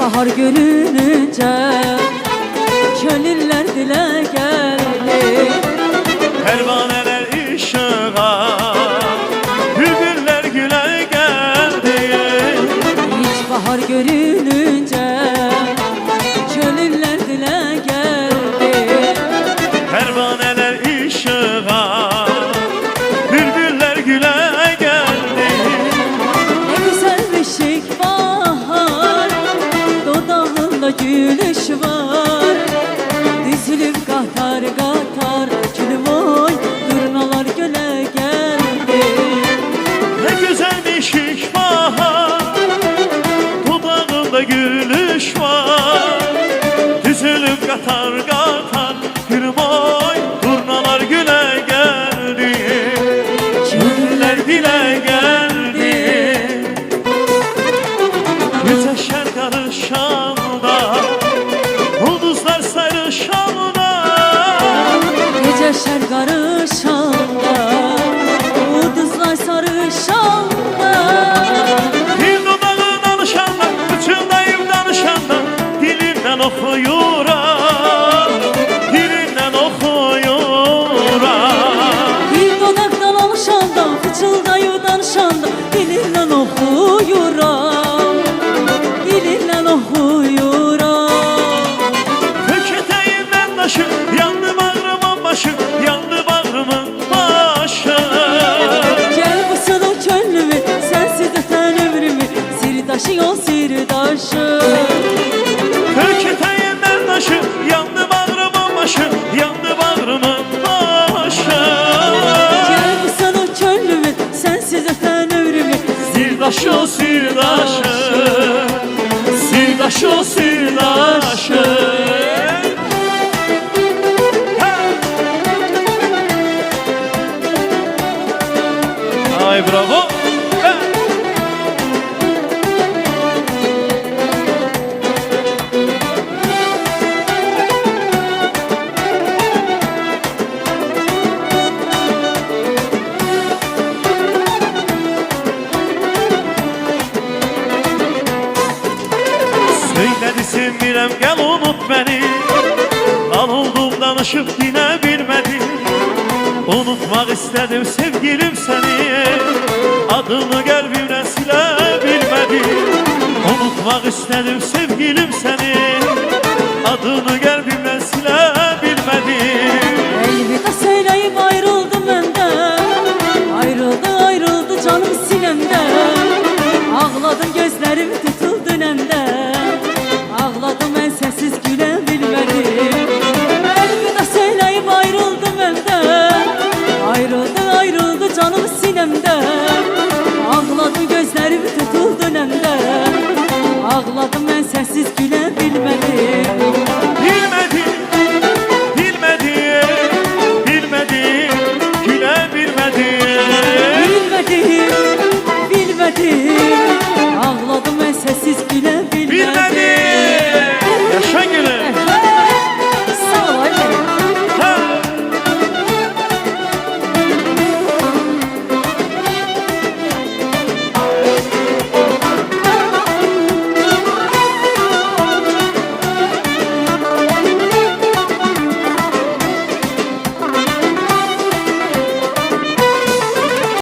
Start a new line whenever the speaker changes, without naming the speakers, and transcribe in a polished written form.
bahar görününce gönüller dile geldi.
Pervaneler ışığa, bülbüller güle geldi.
Hiç bahar görününce gönüller dile geldi.
Pervaneler ışığa, bülbüller güle geldi.
Ne güzelmiş ilk bahar, dudağında gülüş var. Düzülüp katar katar gülüm oy, durnalar göle geldi.
Ne güzelmiş ilk bahar, dudağında gülüş var. Düzülüp katar katar gülüm oy, durnalar güle geldi. Gönüller dile geldi. Güzeşer karışanda, ulduzlar sarışanda.
Geceşer karışanda, ulduzlar sarışanda.
Bir dudağı danışanda, fıçıldayıp danışanda, dilinden okuyuram, dilinden okuyuram.
Bir dodaktan alışanda, fıçıldayıp danışanda, dilinden okuyuram, dilinden okuyuram.
Köketeyimden taşım, yandı bağrımın başı, yandı bağrımın başı.
Gel bu sana könlümü, sensiz öten ömrümü, sirdaşı yol sirdaşı.
Köketeyimden taşım, yandı bağrımın başı, yandı bağrımın başı.
Gel bu sana könlümü, sensiz öten ömrümü,
Sirdaşı o sirdaşı, sirdaşı o sirdaşı. Ay bravo. Söyledisin bilem gel unut beni, lan oldum danışıp yine bilmedi. Unutmak istedim sevgilim seni, adını kalbimden silebilmedim. Unutmak istedim sevgilim seni, adını kalbimden silebilmedim.